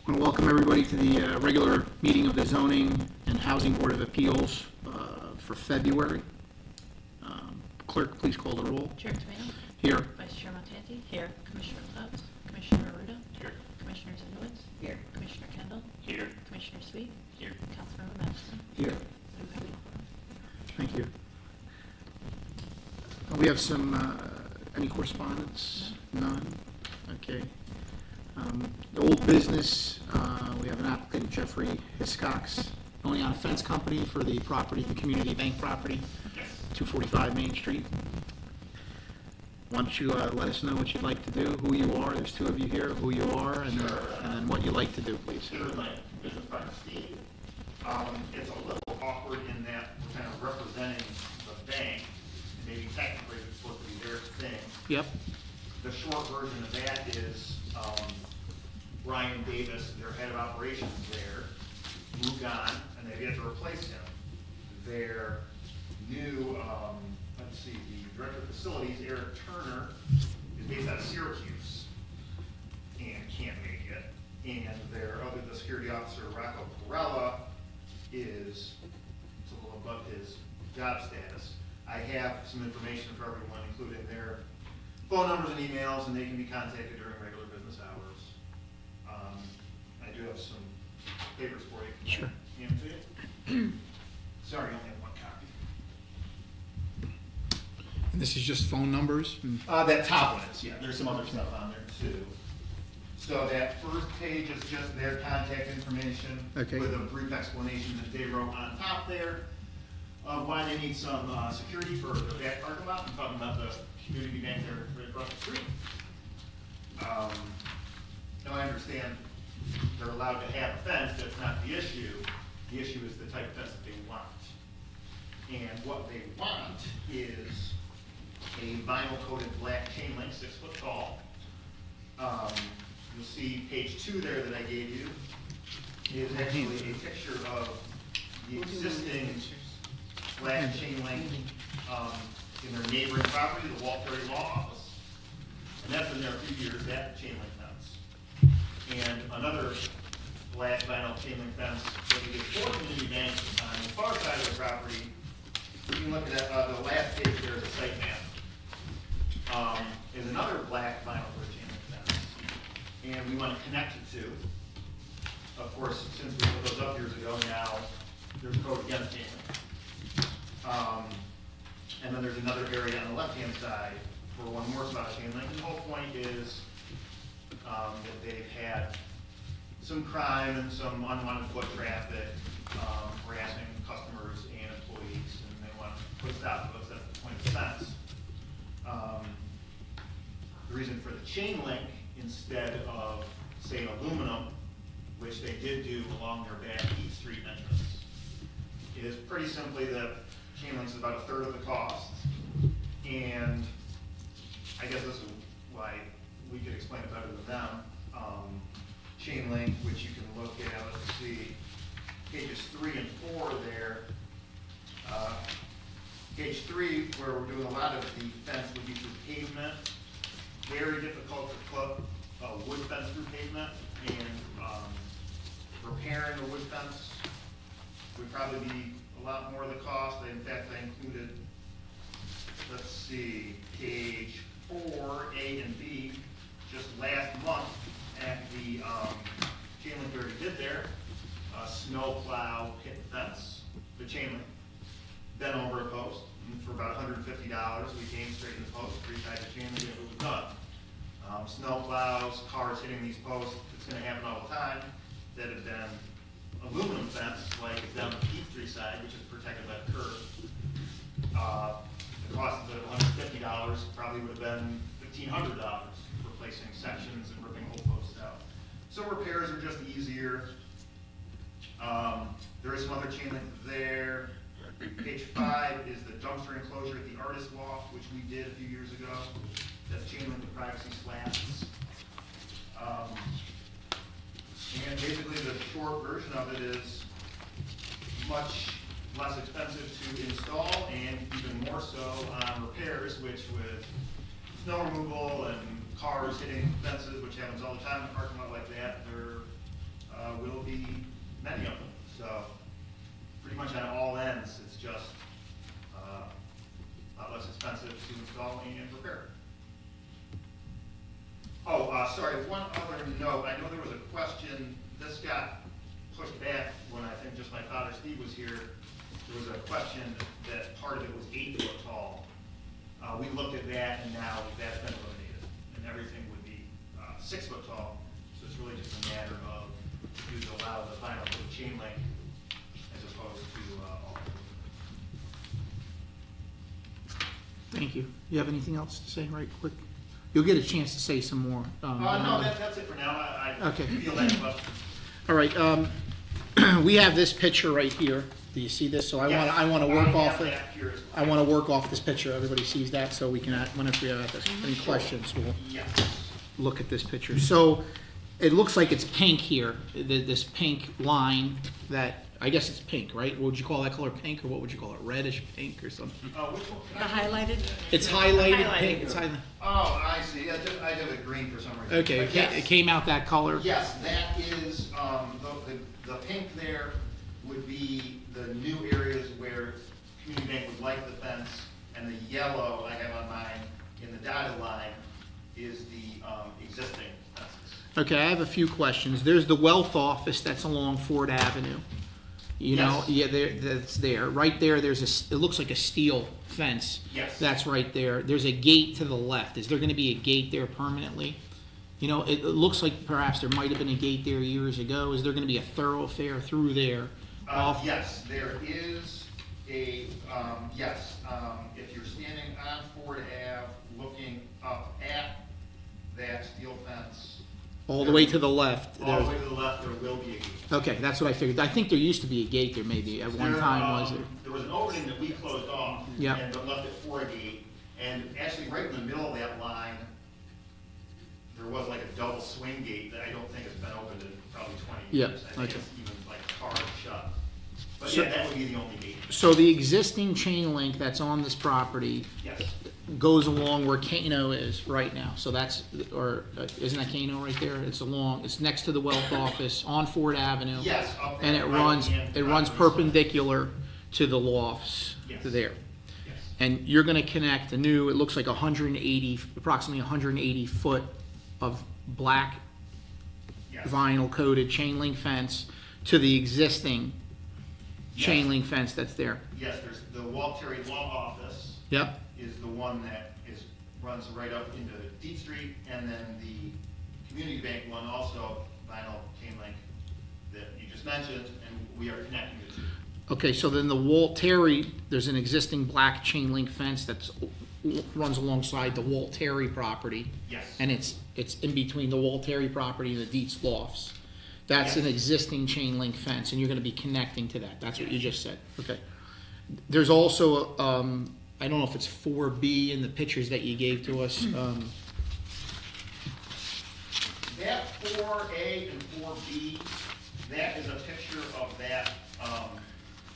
I want to welcome everybody to the regular meeting of the Zoning and Housing Board of Appeals for February. Clerk, please call the roll. Chair Tomato. Here. Vice Chair Montanti. Here. Commissioner Tubbs. Commissioner Arruda. Here. Commissioner Zinowitz. Here. Commissioner Kendall. Here. Commissioner Sweet. Here. Councilmember Madison. Here. We have a Thank you. We have some, any correspondence? None? Okay. Old business, we have an applicant, Jeffrey Hiscox, owning on a fence company for the property, the community bank property, 245 Main Street. Why don't you let us know what you'd like to do, who you are, there's two of you here, who you are, and then what you'd like to do, please. Sure, my business partner Steve. It's a little awkward in that we're kind of representing the bank, and maybe technically it's supposed to be their thing. Yep. The short version of that is, Brian Davis, their head of operations there, moved on, and they've yet to replace him. Their new, the director of facilities, Eric Turner, is based out of Syracuse and can't make it. And the security officer, Rocco Perella, is a little above his job status. I have some information for everyone, including their phone numbers and emails, and they can be contacted during regular business hours. I do have some papers for you. Sure. Hand to you. Sorry, I only have one copy. And this is just phone numbers? That top one is, yeah, there's some other stuff on there too. So that first page is just their contact information. Okay. With a brief explanation that they wrote on top there of why they need some security for the back parking lot. I'm talking about the community bank there right across the street. Now I understand they're allowed to have a fence, that's not the issue. The issue is the type of fence that they want. And what they want is a vinyl coated black chain link, 6 foot tall. You'll see page 2 there that I gave you is actually a picture of the existing black chain link in their neighboring property, the Walt Perry Law Office. And that's been there a few years, that chain link fence. And another black vinyl chain link fence that we did for community banks on the far side of the property. You can look at the last page there is a site map. Is another black vinyl coated chain link fence. And we want to connect it to. Of course, since we put those up years ago, now there's a code against chain link. And then there's another area on the left-hand side for one more spot of chain link. And the whole point is that they've had some crime and some unwanted foot traffic, harassing customers and employees, and they want to put a stop to those. That's the point of the fence. The reason for the chain link instead of, say, aluminum, which they did do along their back East Street entrance, is pretty simply that chain link is about a third of the cost. And I guess this is why we could explain it better than them. Chain link, which you can look at, let's see, pages 3 and 4 there. Page 3, where we're doing a lot of the fence would be through pavement. Very difficult to put a wood fence through pavement, and repairing a wood fence would probably be a lot more of the cost. In fact, I included, let's see, page 4, A and B, just last month at the chain link we already did there, snow plow hit the fence, the chain link, then over a post, and for about $150, we came straight in the post, retied the chain link, and it was done. Snow plows, cars hitting these posts, it's going to happen all the time. That had been aluminum fence, like down the Peachtree side, which is protected by the curb. The cost of it, $150, probably would have been $1,500, replacing sections and ripping whole posts out. So repairs are just easier. There is some other chain link there. Page 5 is the dumpster enclosure at the Artist Loft, which we did a few years ago. That's chain link with privacy slats. And basically the short version of it is much less expensive to install and even more so on repairs, which with snow removal and cars hitting fences, which happens all the time in a parking lot like that, they're will be many of them. So pretty much on all ends, it's just a lot less expensive to install and repair. Oh, sorry, one other note. I know there was a question, this got pushed back when I think just my father Steve was here. There was a question that part of it was 8 foot tall. We looked at that and now that's been eliminated and everything would be 6 foot tall. So it's really just a matter of you to allow the vinyl for the chain link as opposed to all. Thank you. You have anything else to say right quick? You'll get a chance to say some more. No, that's it for now. I Okay. feel that question. All right, we have this picture right here. Do you see this? So I Yes, want to work I off have it. that here as I well. want to work off this picture. Everybody sees that, so we can, whenever we have any questions, we'll Yes. look at this picture. So it looks like it's pink here, this pink line that, I guess it's pink, right? What would you call that color, pink, or what would you call it, reddish pink or something? Which one? The highlighted? It's highlighted Highlighted. pink, it's highlighted. Oh, I see. I did it green for some reason. Okay, But yes. it came out that color? Yes, that is, the pink there would be the new areas where Community Bank would like the fence, and the yellow I have on mine in the dotted line is the existing fences. Okay, I have a few questions. There's the wealth office that's along Ford Avenue. You know, Yes. yeah, that's there. Right there, it looks like a steel fence. Yes. That's right there. There's a gate to the left. Is there gonna be a gate there permanently? You know, it looks like perhaps there might have been a gate there years ago. Is there gonna be a thoroughfare through there? Yes, there is a, if you're standing on Ford Ave, looking up at that steel fence, All the way to the left? all the way to the left, there will be a gate. Okay, that's what I figured. I think there used to be a gate there maybe at one time, was there? There was an opening that we closed off. Yep. And but left it for a gate, and actually right in the middle of that line, there was like a double swing gate that I don't think has been opened in probably 20 Yep, years. I think okay. it's even like hard shut. But So- yeah, that would be the only gate. So the existing chain link that's on this property Yes, goes along where Kano is right now. So that's, or isn't that Kano right there? It's next to the wealth office on Ford Avenue. yes, up there. And it right runs on the perpendicular to the lofts Yes. there. Yes. And you're gonna connect a new, it looks like approximately 180 foot of black Yes. vinyl coated chain link fence to the existing chain Yes. link fence that's there. Yes, there's the Walt Terry Law Office Yep, is the one that runs right up into Deep Street, and then the Community Bank one also, vinyl chain link that you just mentioned, and we are connecting the two. okay, so then the Walt Terry, there's an existing black chain link fence runs alongside the Walt Terry property. Yes. And it's in between the Walt Terry property and the Dietz Lofts. That's an Yes. existing chain link fence, and you're gonna be connecting to that. That's what you just said, okay. There's also, I don't know if it's 4B in the pictures that you gave to us. That 4A and 4B, that is a picture of that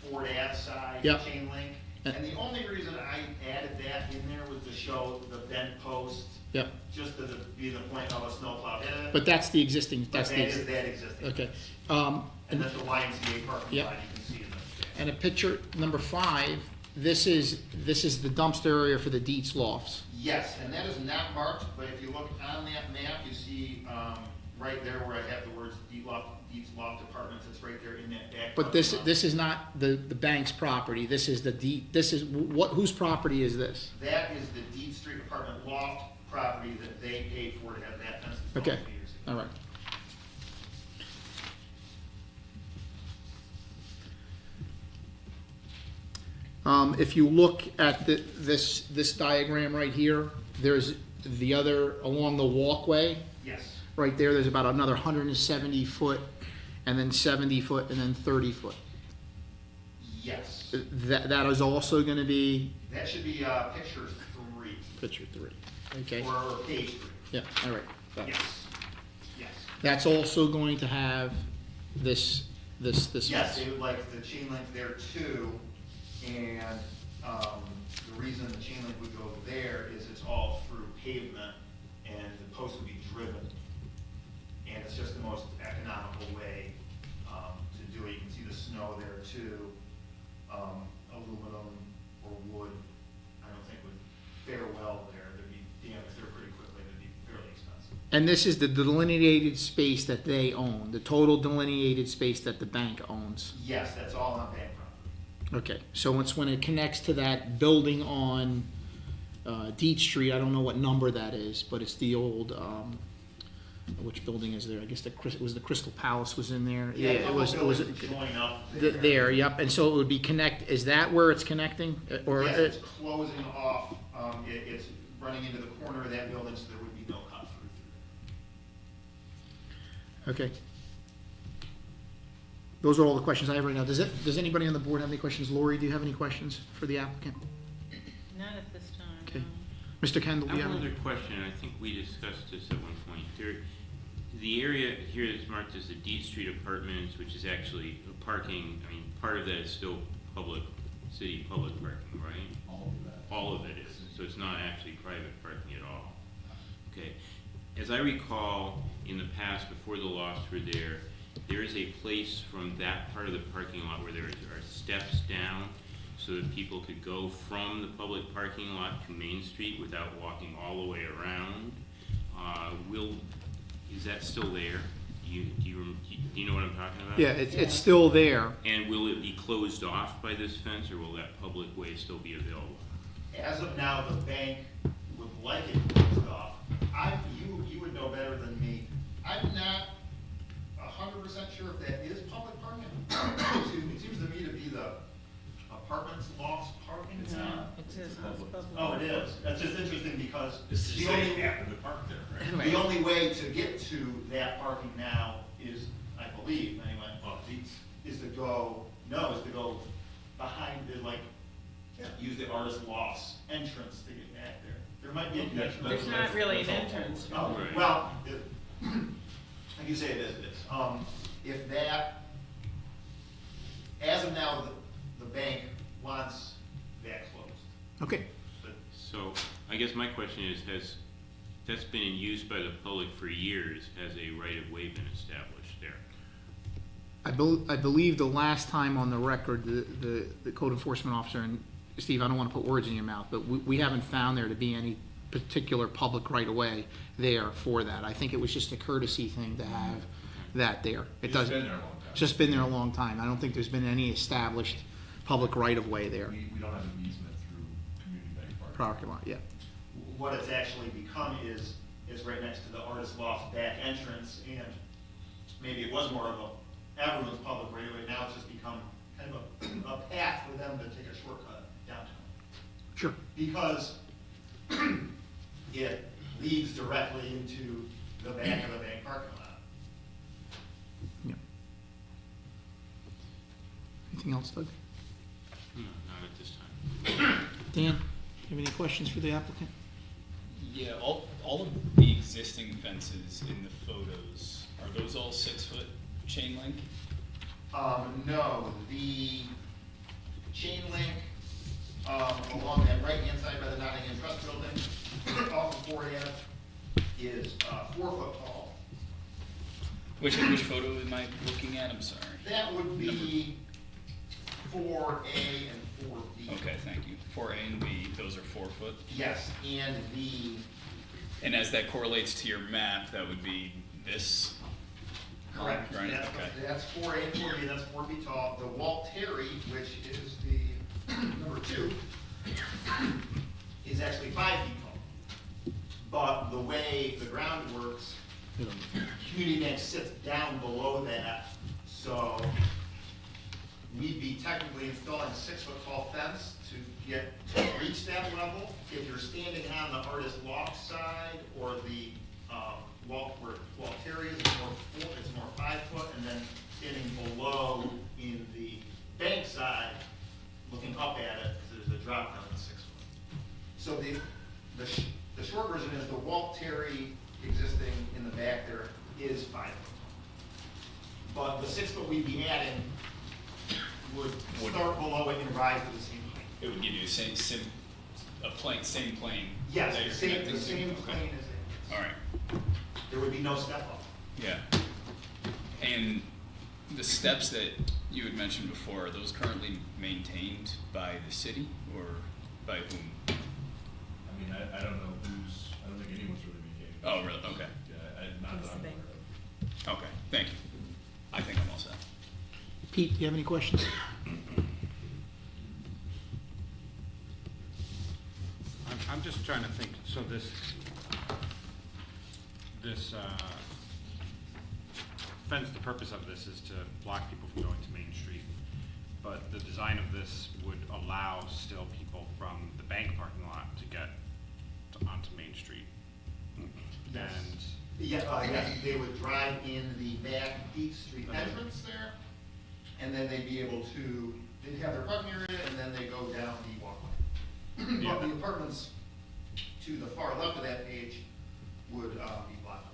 Ford Ave side Yep. chain link. And the only reason I added that in there was to show the bent post, Yep, just to be the point of a snowplow hit it. but that's the existing, But that's that the, is that existing. okay. And that's the YMCA parking Yep. lot you can see in the. And a picture number 5, this is the dumpster area for the Dietz Lofts. Yes, and that is not marked, but if you look on that map, you see right there where I have the words Dietz Loft Apartments, it's right there in that back. But parking lot. this is not the bank's property, this is whose property is this? That is the Deep Street Apartment Loft property that they paid for to have that fence installed Okay, a few years ago. all right. If you look at this diagram right here, there's the other, along the walkway, Yes, right there's about another 170 foot, and then 70 foot, and then 30 foot. yes. That is also gonna be That should be picture 3, picture 3, okay? or page 3. Yeah, all right. Yes, yes. That's also going to have this Yes, fence. they would like the chain link there too, and the reason the chain link would go there is it's all through pavement, and the post would be driven. And it's just the most most economical way to do it. You can see the snow there too. Aluminum or wood, I don't think would fare well there. There'd be damage there pretty quickly. It'd be fairly expensive. And this is the delineated space that they own, the total delineated space that the bank owns. Yes, that's all on bank property. Okay, so when it connects to that building on Deet Street, I don't know what number that is, but it's the old, which building is there? I guess it was the Crystal Palace was in there. Yeah, It was join up there. there, yep, and so it would be is that where it's connecting? Or Yes, it's closing off, it's running into the corner of that building, so there would be no cut through. Okay. Those are all the questions I have right now. Does anybody on the board have any questions? Lori, do you have any questions for the applicant? Not at this time. Okay. no. Mr. Kendall, I do you have have any? another question, I think we discussed this at one point. The area here is marked as the Deet Street Apartments, which is actually a parking, I mean, part of that is still city public parking, right? All of it is, so it's not actually private parking at all. Okay, as I recall, in the past, before the lofts were there is a place from that part of the parking lot where there are steps down so that people could go from the public parking lot to Main Street without walking all the way around. Is that still there? Do you know what I'm talking about? Yeah, it's still there. And will it be closed off by this fence, or will that public way still be available? As of now, the bank would like it closed off. You would know better than me. I'm not 100% sure if that is public parking. Excuse me. It seems to me to be the apartments, lofts parking. It's not. It says house public. Oh, it is. That's just interesting because It's the just only, they happen to park there, right? the only way to get to that parking now is, I believe, anyway, is to go behind use the artist lofts entrance to get back there. There might be a connection. There's not really an entrance. Oh, Right. well, like you say, it is. If that, as of now, the bank wants that closed. Okay. But So, I guess my question is, that's been in use by the public for years, has a right-of-way been established there? I believe the last time on the record, the code enforcement officer, and Steve, I don't want to put words in your mouth, but we haven't found there to be any particular public right-of-way there for that. I think it was just a courtesy thing to have that there. It It's doesn't. been there a long time. It's just been there a long time. I don't think there's been any established public right-of-way there. We don't have an easement through Community Bank Park. Parking lot, yeah. what it's actually become is right next to the artist loft back entrance, and maybe it was more of everyone's public right away. Now it's just become kind of a path for them to take a shortcut downtown. Sure. Because it leads directly into the back of the bank parking lot. Yeah. Anything else, Doug? No, not at this time. Dan, you have any questions for the applicant? Yeah, all of the existing fences in the photos, are those all 6-foot chain link? No, the chain link, along that right-hand side by the Nottingham Trust Building, off of 4A, is 4 foot tall. Which photo am I looking at? I'm sorry. That would be 4A and 4B. Okay, thank you. 4A and B, those are 4 foot. Yes, and And as that correlates to your map, that would be this? correct, Right, that's, okay. that's 4A and 4B, that's 4 feet tall. The Walt Terry, which is the number 2, is actually 5 feet tall. But the way the ground works, Community Bank sits down below that, so we'd be technically installing a 6 foot tall fence to reach that level. If you're standing on the artist loft side or the where Walt Terry is, it's more 5 foot, and then standing below in the bank side, looking up at it, there's a drop down to 6 foot. So the short version is the Walt Terry existing in the back there is 5 foot. But the 6 foot we'd be adding would start below it and rise to the same height. It would give you same plane. Yes, that you're the same connecting to? plane Okay. as it. All right, There would be no step up. yeah. And the steps that you had mentioned before, are those currently maintained by the city or by whom? I mean, I don't know I don't think anyone's really maintaining. Oh, really? Okay. Yeah, not that I'm aware of. Okay, thank you. I think I'm all set. Pete, do you have any questions? I'm just trying to think, so this fence, the purpose of this is to block people from going to Main Street, but the design of this would allow still people from the bank parking lot to get onto Main Street. Yes. And, Yes, they would drive in the back Beach Street entrance there, and then they'd be able to, they'd have their parking area, and then they go down the walkway. Yeah. But the apartments to the far left of that page would be blocked.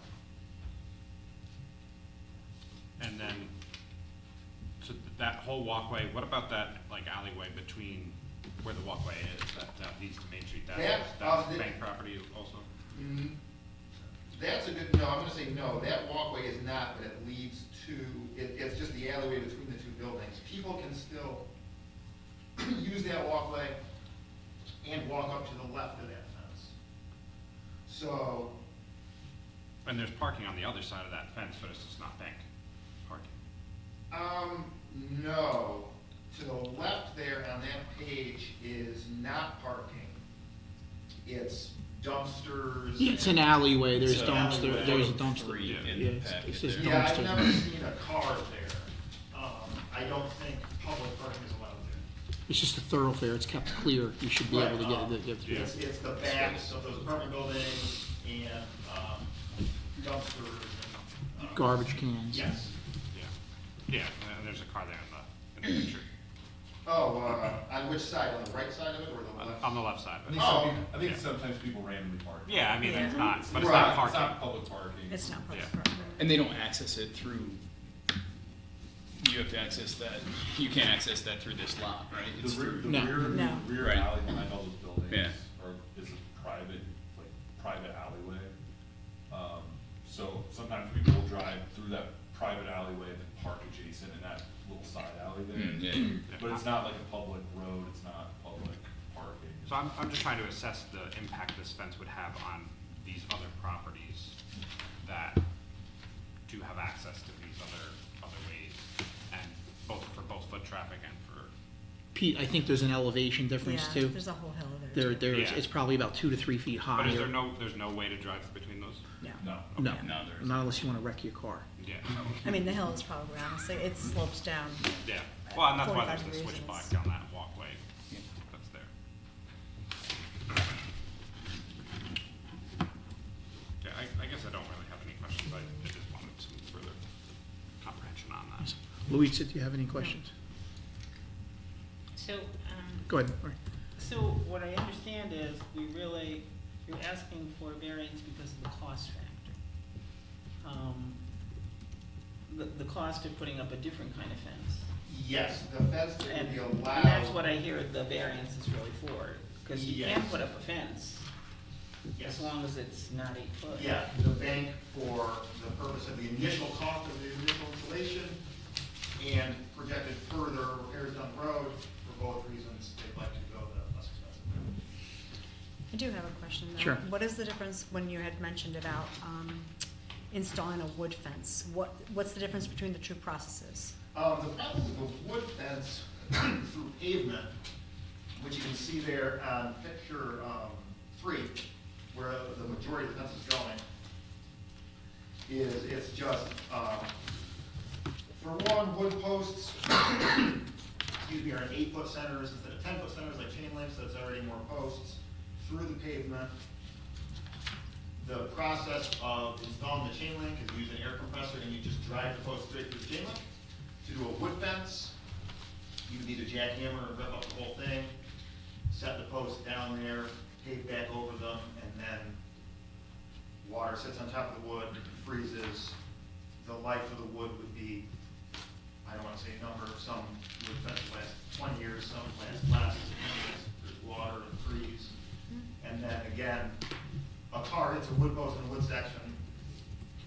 and then, so that whole walkway, what about that like alleyway between where the walkway is, that leads to Main Street? That's the- bank property also? Mm, That's a good, no, I'm gonna say no, that walkway is not, but it leads to, it's just the alleyway between the two buildings. People can still use that walkway and walk up to the left of that fence. So, And there's parking on the other side of that fence, but it's just not bank parking. no, to the left there on that page is not parking. It's dumpsters. Yeah, it's an alleyway, there's So, dumpster, there's a vote dumpster. three Yeah. in Yeah, the it's packet just there. Yeah, I've dumpster. never seen a car there. I don't think public parking is allowed there. It's just a thoroughfare, it's kept clear, you should be able to get through. It's the backs of those apartment buildings and dumpsters and. Garbage cans. Yes. Yeah, and there's a car there in the picture, Oh, on which side? On the right side of it or the left? on the left side I of think, it. Oh. I think Yeah. sometimes people randomly park. Yeah, I mean, it's Yeah. not, but it's Right. not It's parking. not public parking. It's not public Yeah. parking. And they don't access it through, you have to access that, you can't access that through this lot, right? The It's rear, through- the No. rear, No. the rear Right. alley behind all those buildings Yeah. is a private alleyway. So sometimes people will drive through that private alleyway and then park adjacent in that little side alley there. Yeah. But it's not like a public road, it's not public parking. So I'm just trying to assess the impact this fence would have on these other properties that do have access to these other ways, and for both foot traffic and for, Pete, I think there's an elevation difference Yeah, too. there's a whole hill there. There's, Yeah. it's probably about 2 to 3 feet higher. but there's no way to drive between those? No. No. No, No, there isn't. not unless you wanna wreck your car. Yeah, I mean, the hill is probably, honestly, it slopes down. yeah, well, and that's why 45 there's the degrees switchback is- down that walkway Yeah. that's there. Yeah, I guess I don't really have any questions, I just wanted some further comprehension on that. Louisa, do you have any questions? So, Go ahead. All right. so what I understand is you're asking for a variance because of the cost factor. The cost of putting up a different kind of fence. Yes, the fence that would And be and allowed. that's what I hear the variance is really for, because you can Yes. put up a fence Yes. as long as it's not 8 foot. Yeah, the bank for the purpose of the initial cost of the initial installation and projected further repairs down the road, for both reasons, they'd like to go the less expensive route. I do have a question though. Sure. What is the difference when you had mentioned about installing a wood fence? What's the difference between the two processes? The problem with the wood fence through pavement, which you can see there on picture 3, where the majority of the fence is going, is it's just, for one, wood posts, excuse me, are in 8-foot centers instead of 10-foot centers like chain link, so it's already more posts through the pavement. The process of installing the chain link is use an air compressor and you just drive the post straight through the chain link. To do a wood fence, you would need a jackhammer and rip up the whole thing, set the posts down there, pave back over them, and then water sits on top of the wood, freezes. The life of the wood would be, I don't want to say a number, some wood fences last 20 years, some last less, there's water and freeze. And then again, a car hits a wood post in a wood section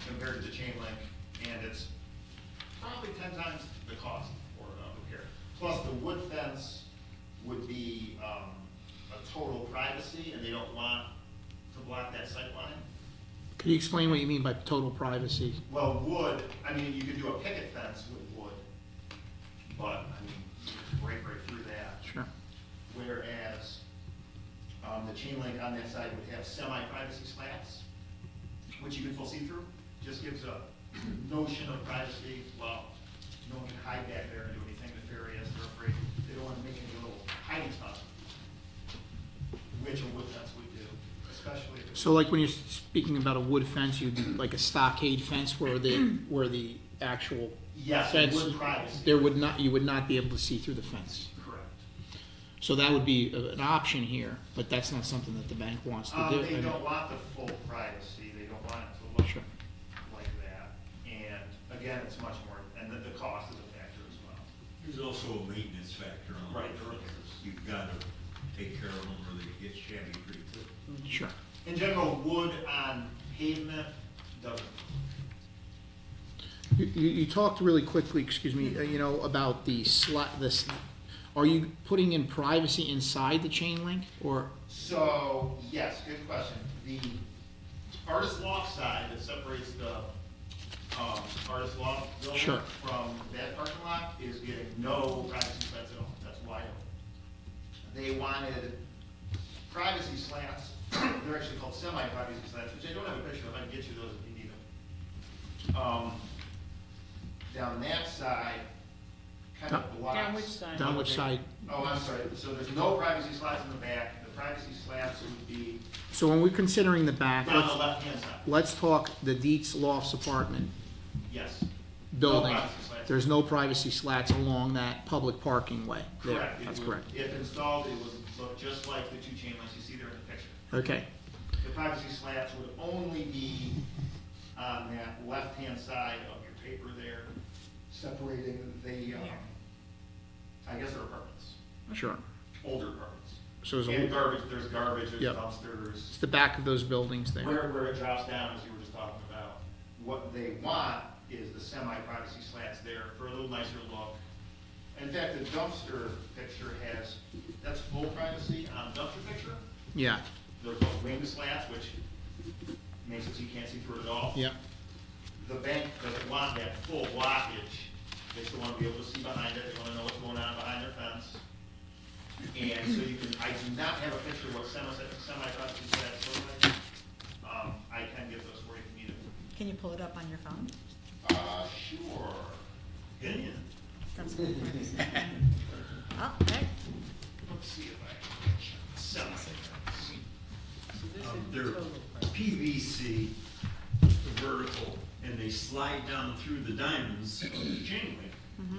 compared to the chain link, and it's probably 10 times the cost for repair. Plus, the wood fence would be a total privacy, and they don't want to block that sight line. Could you explain what you mean by total privacy? Well, wood, I mean, you could do a picket fence with wood, but, I mean, you could break right through that. Sure. Whereas, the chain link on that side would have semi-privacy slats, which you can full see-through, just gives a notion of privacy. Well, no one can hide back there and do anything nefarious. They're afraid, they don't want to make any little hiding spots, which a wood fence would do, especially if it's. So like when you're speaking about a wood fence, you'd do like a stockade fence where the actual Yes, fence, wood privacy. you would not be able to see through the fence. Correct. So that would be an option here, but that's not something that the bank wants to do. I They mean, don't want the full privacy, they don't want it to look Sure. like that. And again, it's much more, and the cost is a factor as well. There's also a maintenance factor on Right, it. there is. You've got to take care of them or they get shabby pretty quick. Sure. In general, wood on pavement doesn't. You talked really quickly, excuse me, about are you putting in privacy inside the chain link or? So, yes, good question. The artist loft side that separates the artist loft building Sure. from that parking lot is getting no privacy slats at all. That's wide open. They wanted privacy slats. They're actually called semi-privacy slats, which I don't have a picture of. I can get you those if you need them. Down that side, kind of blocks. Down which side? Down which side? Oh, I'm sorry. So there's no privacy slats in the back. The privacy slats would be So when we're considering the back, down the left-hand side. let's talk the Dietz Lofts apartment Yes. building. No privacy slats. There's no privacy slats along that public parking way there. Correct. It That's would- correct. If installed, it would look just like the two chain links you see there in the picture. Okay, The privacy slats would only be on that left-hand side of your paper there, separating the, I guess they're apartments, sure. older apartments. So there's And a, garbage, there's Yep. dumpsters. it's the back of those buildings there. Where it drops down, as you were just talking about, what they want is the semi-privacy slats there for a little nicer look. In fact, the dumpster picture has, that's full privacy on the dumpster picture. Yeah, They're called wing slats, which makes it so you can't see through it at all. yeah, The bank doesn't want that full blockage. They still want to be able to see behind it, they want to know what's going on behind their fence. And so you can, I do not have a picture of what semi-privacy slats look like. I can get those for you if you need them. Can you pull it up on your phone? Sure. Yeah. That's good. Oh, okay. Let's see if I can get semi-privacy. So this is the They're total price. PVC, vertical, and they slide down through the diamonds of the chain link.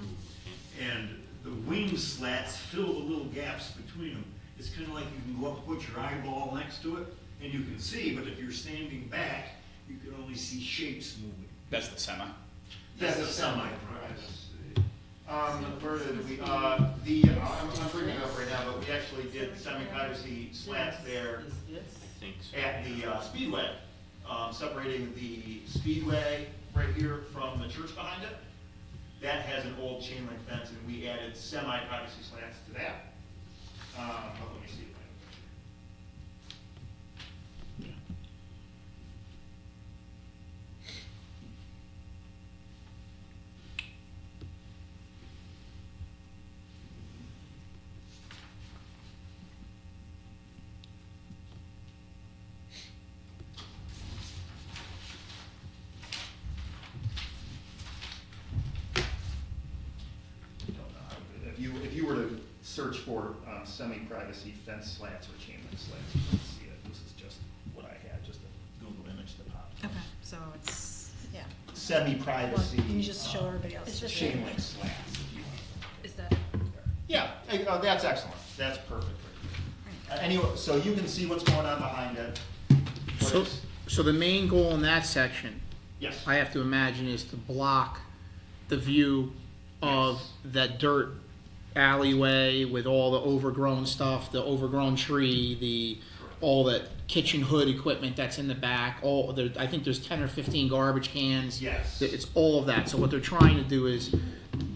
And the wing slats fill the little gaps between them. It's kind of like you can go up and put your eyeball next to it, and you can see, but if you're standing back, you can only see shapes moving. That's the semi. That's the a semi-privacy. Where did we, I'm bringing it up right now, but we actually did semi-privacy slats there Is this? I think so. at the Speedway, separating the Speedway right here from the church behind it. That has an old chain link fence, and we added semi-privacy slats to that. But let me see if I If you were to search for semi-privacy fence slats or chain link slats, you can see it. This is just what I had, just a Google image that popped. Okay, so it's, yeah. Well, Semi-privacy. can you just show everybody else? It's just Chain link slats, if you want. Is that? Yeah, that's excellent. That's perfect. Anyway, so you can see what's going on behind it. What so, is- so the main goal in that section, Yes, I have to imagine, is to block the view of Yes. that dirt alleyway with all the overgrown stuff, the overgrown tree, all the kitchen hood equipment that's in the back, I think there's 10 or 15 garbage cans. Yes. It's all of that. So what they're trying to do is,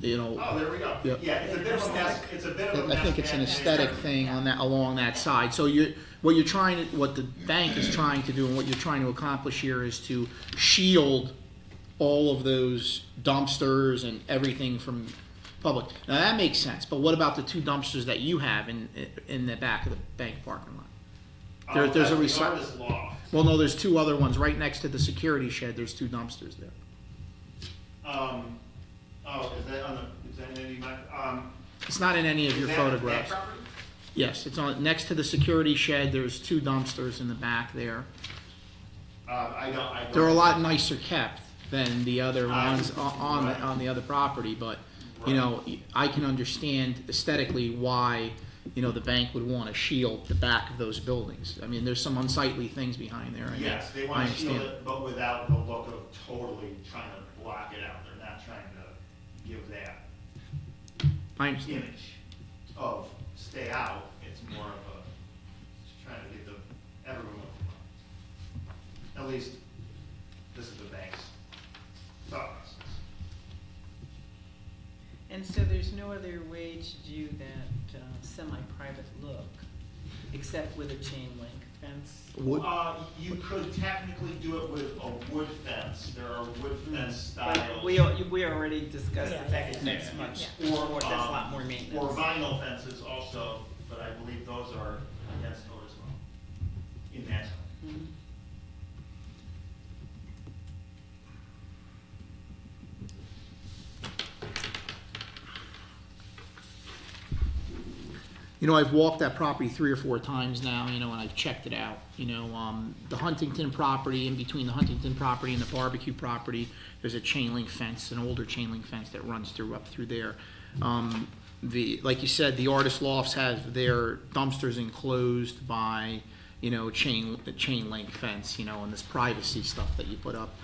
you know, Oh, there we go. Yeah. Yeah, it's a bit of a mess, it's a bit of a mess. I think it's an and aesthetic thing on that, along that side. So what the bank is trying to do and what you're trying to accomplish here is to shield all of those dumpsters and everything from public. Now, that makes sense, but what about the 2 dumpsters that you have in the back of the bank parking lot? There's a That's recycle. regardless law. Well, no, there's 2 other ones right next to the security shed. There's 2 dumpsters there. Is that in any of my, It's not in any of is your that photographs. that property? Yes, it's on, next to the security shed. There's 2 dumpsters in the back there. I don't. They're a lot nicer kept than the other I- ones right. on the other property, but, you know, I can understand aesthetically why, you know, the bank would want to shield the back of those buildings. I mean, there's some unsightly things behind there. and Yes, they I want to shield understand. it, but without the look of totally trying to block it out. They're not trying to give that I understand. image of stay out. It's more of a, just trying to get everyone what they want. At least, this is the bank's thought process. And so there's no other way to do that semi-private look, except with a chain link fence? Wood- You could technically do it with a wood fence. There are wood fence But styles. we already discussed the Yeah, fact it yeah, takes yeah. much, Or, that's a lot more Or maintenance. vinyl fences also, but I believe those are against code as well, in that zone. Mhm. You know, I've walked that property 3 or 4 times now, you know, and I've checked it out. You know, the Huntington property, in between the Huntington property and the barbecue property, there's a chain link fence, an older chain link fence that runs up through there. Like you said, the artist lofts have their dumpsters enclosed by, you know, the chain link fence, you know, and this privacy stuff that you put up.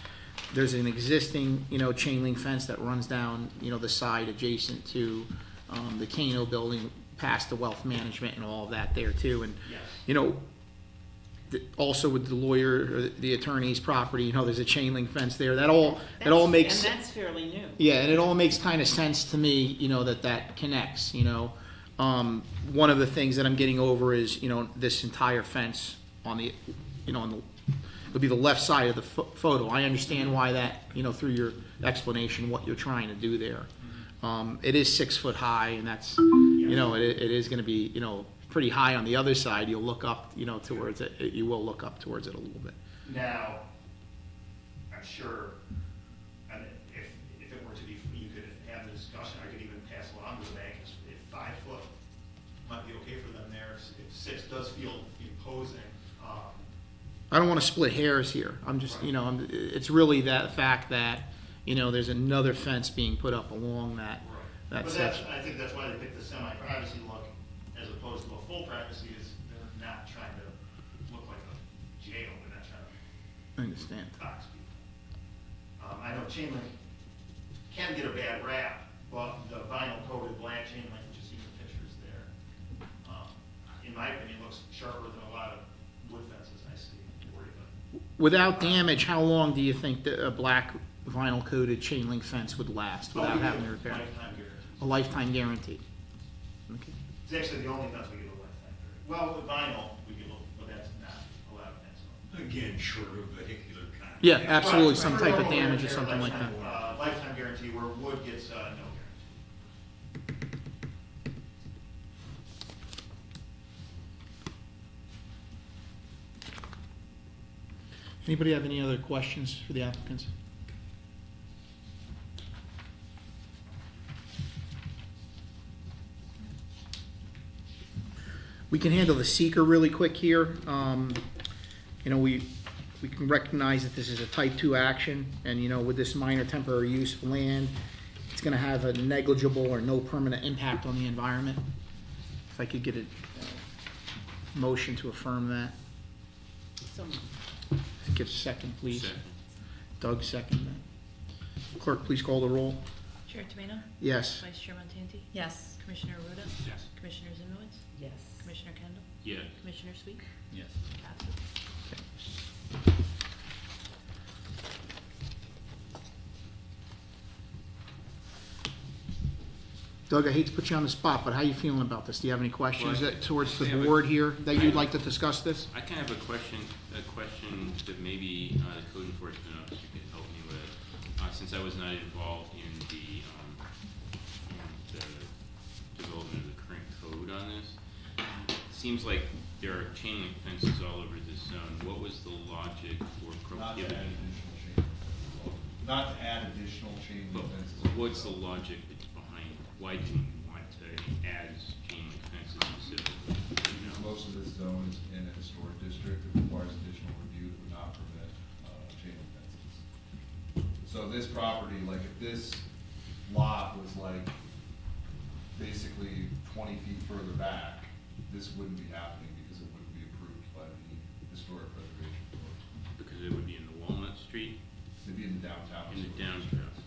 There's an existing, you know, chain link fence that runs down, you know, the side adjacent to the Kano building, past the wealth management and all of that there too. And, Yes. you know, also with the lawyer, or the attorney's property, you know, there's a chain link fence there. It all makes. And that's fairly new. Yeah, and it all makes kind of sense to me, you know, that connects, you know. One of the things that I'm getting over is, you know, this entire fence on the, you know, it'll be the left side of the photo. I understand why that, you know, through your explanation, what you're trying to do there. It is 6 foot high, and that's, you know, it is gonna be, you know, pretty high on the other side. You'll look up, you know, towards it, you will look up towards it a little bit. Now, I'm sure, and if it were to be, you could have the discussion, I could even pass along to the bank, if 5 foot might be okay for them there, if 6 does feel imposing. I don't wanna split hairs here. I'm just, you know, it's really that fact that, you know, there's another fence being put up along that But section. I think that's why they picked the semi-privacy look as opposed to a full privacy, is they're not trying to look like a jail, they're not trying to I understand. box people. I know chain link can get a bad rap, but the vinyl coated black chain link, which you see in the pictures there, in my opinion, looks sharper than a lot of wood fences I see. Or even, Without damage, how long do you think that a black vinyl coated chain link fence would last without having to repair it? lifetime guarantee. A lifetime guarantee. Okay. It's actually the only fence we give a lifetime guarantee. Well, with vinyl, we give a, but that's not allowed fence. Again, short of vehicular contact. Yeah, absolutely, Right, some for type of normal damage or repair, something like that. Lifetime guarantee where wood gets, no guarantee. Anybody have any other questions for the applicants? We can handle the seeker really quick here. You know, we can recognize that this is a type 2 action, and, you know, with this minor temporary use of land, it's gonna have a negligible or no permanent impact on the environment. If I could get a motion to affirm that. So, Give a second, please. Second. Doug, second that. Clerk, please call the roll. Chair Tomino? Yes. Vice Chair Montanti? Yes. Commissioner Arruda? Yes. Commissioner Zanowitz? Yes. Commissioner Kendall? Yes. Commissioner Sweet? Yes. Passes. Doug, I hate to put you on the spot, but how you feeling about this? Do you have any questions Well, towards the I have a- board here that you'd like to discuss this? I kind of have a question that maybe the code enforcement officer could help me with. Since I was not involved in the development of the current code on this, it seems like there are chain link fences all over this zone. What was the logic for Not to add prohibiting? not to add additional chain But link fences. what's the logic behind, why do you want to add chain link fences specifically? You know? Most of this zone is in a historic district, it requires additional review that would not permit, chain link fences. So this property, like if this lot was like basically 20 feet further back, this wouldn't be happening because it wouldn't be approved by the historic preservation board. Because it would be in the Walnut Street, It'd be in the downtown. in the historic downtown. district.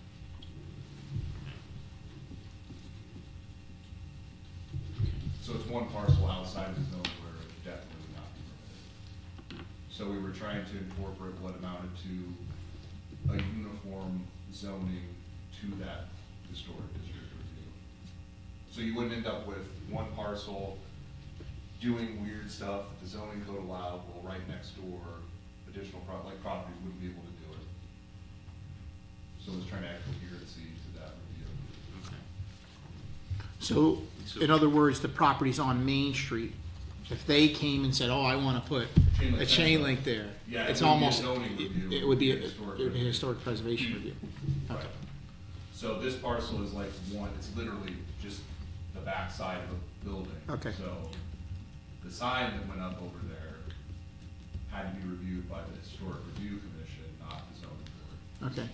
So it's one parcel outside of the zone where it definitely would not be permitted. So we were trying to incorporate what amounted to a uniform zoning to that historic district review. So you wouldn't end up with one parcel doing weird stuff that the zoning code allowed, while right next door, additional properties wouldn't be able to do it. So it was trying to add coherency to that review. Okay. So, in other words, the property's on Main Street. If they came and said, oh, I want to put Chain link a fence chain up. link there, Yeah, it's it would be a almost, zoning review. it would be a Historic a review. historic preservation review. Right. So this parcel is like one, it's literally just the back side of a building. Okay. So the sign that went up over there had to be reviewed by the Historic Review Commission, not the zoning board. Okay,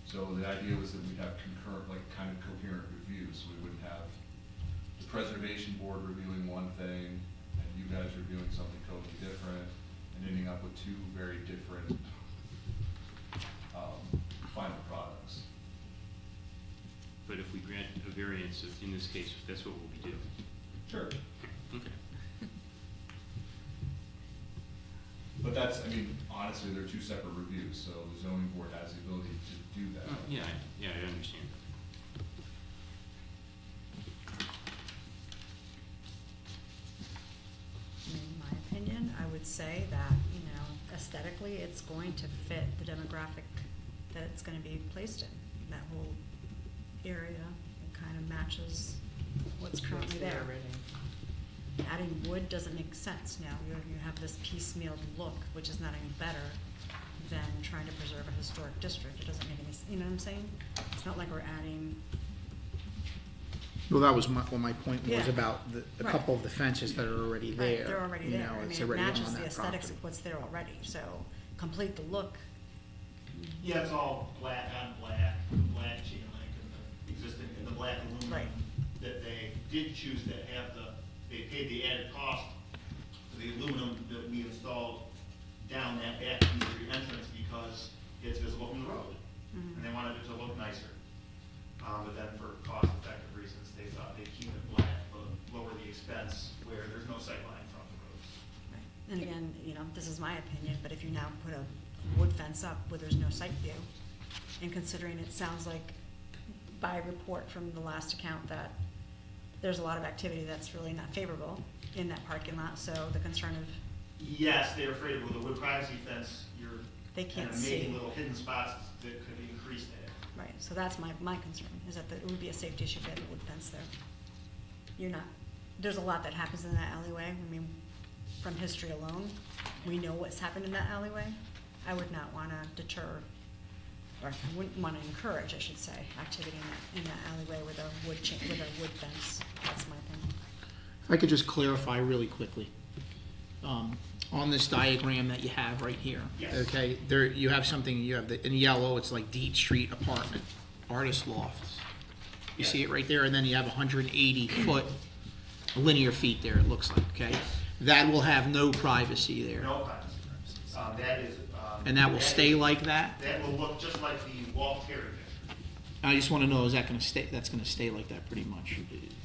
So the idea was that we'd have concurrent, like kind of coherent reviews, so we wouldn't have the preservation board reviewing one thing and you guys reviewing something totally different and ending up with two very different, final products. But if we grant a variance, in this case, that's what we'll be doing. Sure. Okay. But that's, I mean, honestly, they're two separate reviews, so the zoning board has the ability to do that. Yeah, I understand. In my opinion, I would say that, you know, aesthetically, it's going to fit the demographic that it's gonna be placed in. That whole area, it kind of matches what's currently there. Adding wood doesn't make sense now. You have this piecemeal look, which is not any better than trying to preserve a historic district. It doesn't make any, you know what I'm saying? It's not like we're adding, well, that was my point was Yeah. about a Right. couple of the fences that are already there. right, they're already you there. know, I it's mean, it already matches on the that aesthetics property. of what's there already, so complete the look. Yeah, it's all black on black, black chain link and the existing, and the black aluminum. Right. That they did choose to have they paid the added cost for the aluminum that we installed down that back entry entrance because it's visible from the road. Mhm. And they wanted it to look nicer. But then for cost-effective reasons, they thought they'd keep it black, but lower the expense where there's no sight line from the road. Right. And again, you know, this is my opinion, but if you now put a wood fence up where there's no sight view, and considering it sounds like by report from the last account that there's a lot of activity that's really not favorable in that parking lot, so the concern of, Yes, they're afraid with the wood privacy fence, you're They kind can't of making see. little hidden spots that could increase that. right, so that's my concern, is that it would be a safety issue if you had a wood fence there. You're not, there's a lot that happens in that alleyway, I mean, from history alone, we know what's happened in that alleyway. I would not wanna deter, or I wouldn't wanna encourage, I should say, activity in that alleyway with a wood fence, that's my opinion. If I could just clarify really quickly. On this diagram that you have right here. Yes. Okay, there, you have something, you have in yellow, it's like Deed Street apartment, artist lofts. You see it right there, and then you have 180 foot linear feet there, it looks like, okay? That will have no privacy there. No privacy. That is. And that will stay like that? That will look just like the Walt Terry picture. I just wanna know, is that gonna stay, that's gonna stay like that pretty much?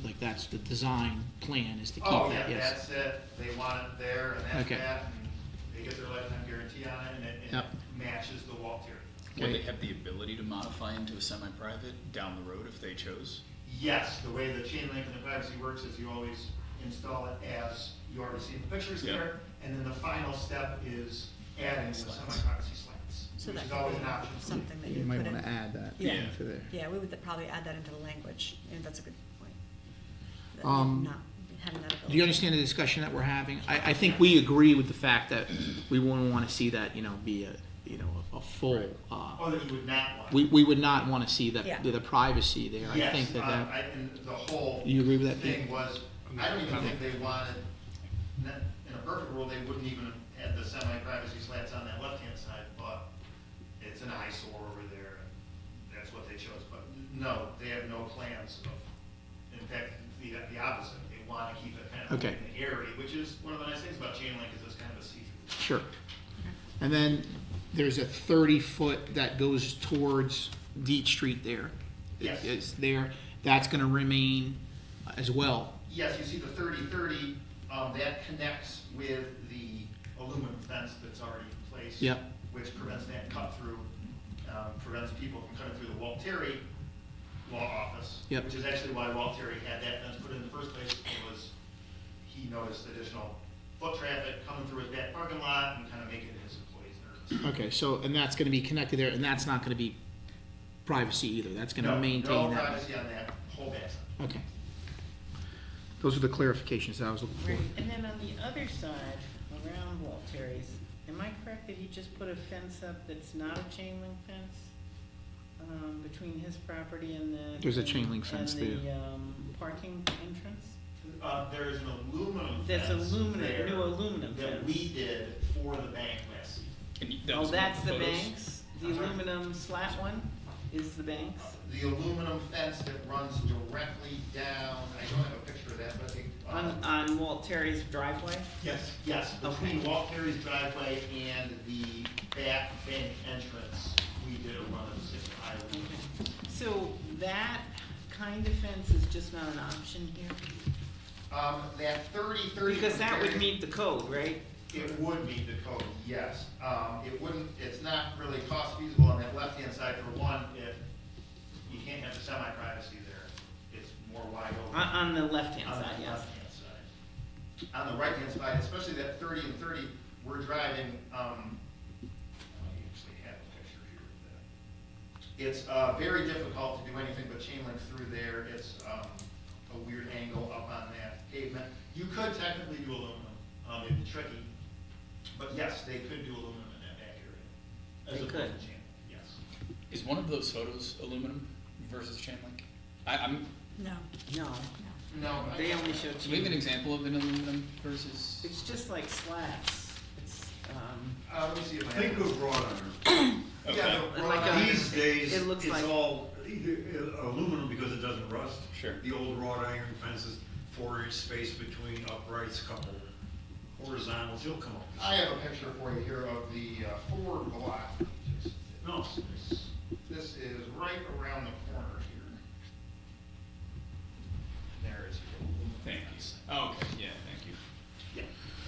Like, that's the design plan, is to keep Oh, that, yeah, yes? that's it, they want it there, and that's Okay. that, and they get their lifetime guarantee on it, and it Yep. matches the Walter. Would they Okay. have the ability to modify into a semi-private down the road if they chose? Yes, the way the chain link and the privacy works is you always install it as you already see the pictures Yeah. there, and then the final step is adding the Slats. semi-privacy slats, So which that is could always be an option. something that You you might put wanna in. add that Yeah. into there. Yeah, we would probably add that into the language, and that's a good point. That Um, not having that ability. Do you understand the discussion that we're having? I think we agree with the fact that we wouldn't wanna see that, be a full, Oh, that you would not want. we would not wanna see that, Yeah. the privacy there. I Yes, think that and the whole you agree with that, Pete? thing was, I don't even think they wanted, in a perfect world, they wouldn't even add the semi-privacy slats on that left-hand side, but it's an eyesore over there, and that's what they chose, but no, they have no plans of, in fact, the opposite, they wanna keep it kind of Okay. open and airy, which is one of the nice things about chain link, is it's kind of a see-through. Sure. And then there's a 30-foot that goes towards Deep Street there. Yes. It's there, that's gonna remain as well. Yes, you see the 30-30, that connects with the aluminum fence that's already in place. Yep. Which prevents that cut through, prevents people from cutting through the Walt Terry law office. Yep. Which is actually why Walt Terry had that fence put in the first place, was he noticed additional foot traffic coming through his back parking lot and kind of making his employees nervous. Okay, so, and that's gonna be connected there, and that's not gonna be privacy either, that's gonna No, maintain No that. privacy on that whole backside. Okay. Those are the clarifications that I was looking for. Right, and then on the other side, around Walteri's, am I correct that he just put a fence up that's not a chain link fence? Between his property and the. There's a chain link fence and there. the, parking entrance? There is an aluminum That's fence aluminum, there new aluminum that fence. we did for the bank last season. Can you, that Oh, was one of that's the photos? banks? The I'm sorry? aluminum slat one is the banks? The aluminum fence that runs directly down, I don't have a picture of that, but I think. On Walt Terry's driveway? Yes, between Walt Terry's driveway and the back bank entrance, we did a run of 6 Okay. islands. So that kind of fence is just not an option here? That 30-30. Because that would meet the code, right? It would meet the code, yes. It wouldn't, it's not really cost feasible on that left-hand side. For one, you can't have the semi-privacy there. It's more wide open. On the left-hand On side, the yes. left-hand side. On the right-hand side, especially that 30 and 30, we're driving, I actually have a picture here of that. It's very difficult to do anything but chain link through there. It's a weird angle up on that pavement. You could technically do aluminum, it'd be tricky, but yes, they could do aluminum in that back area. As They opposed could. to chain link, yes. Is one of those photos aluminum versus chain link? I'm, No, No, No. they only show do we have an chain. example of an aluminum versus? It's just like slats. It's, Let me see if I have. Think of wrought iron. Okay. Yeah, the Like wrought a- iron. These days, It looks it's like- all either aluminum because it doesn't rust. Sure. The old wrought iron fences, 4-inch space between uprights, couple horizontals, you'll come up. with I have a picture for you here of the Ford block. No. This is right around the corner here. There is your aluminum Thank you. fence. Oh, okay, yeah, thank you.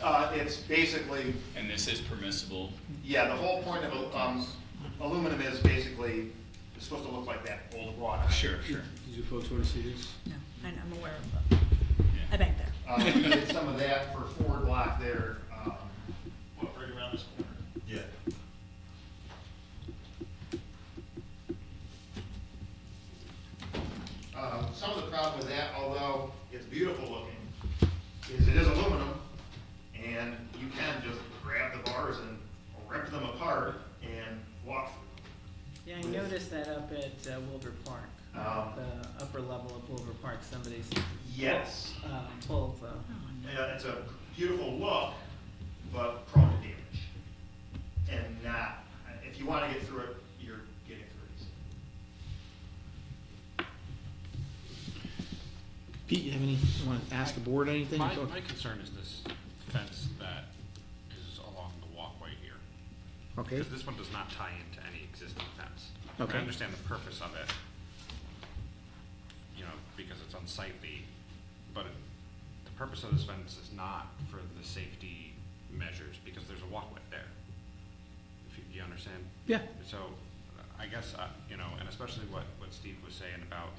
Yeah. It's basically, And this is permissible? yeah, the whole point of aluminum is basically, it's supposed to look like that old wrought iron. Sure. Did you folks want to see this? no, I'm aware of it. I bank there. We did some of that for Ford block there, right around this corner. Yeah. Some of the problem with that, although it's beautiful looking, is it is aluminum, and you can just grab the bars and rip them apart and walk through them. Yeah, I noticed that up at Wilbur Park. The upper level of Wilbur Park, somebody's Yes, pulled, it's a beautiful look, but prone to damage. And not, if you want to get through it, you're getting through it easily. Pete, you have any, you wanna ask the board anything? My concern is this fence that is along the walkway here. Okay, Because this one does not tie into any existing fence. Okay. I understand the purpose of it, because it's unsightly, but the purpose of this fence is not for the safety measures, because there's a walkway there. If you understand? Yeah. So, I guess, you know, and especially what Steve was saying about,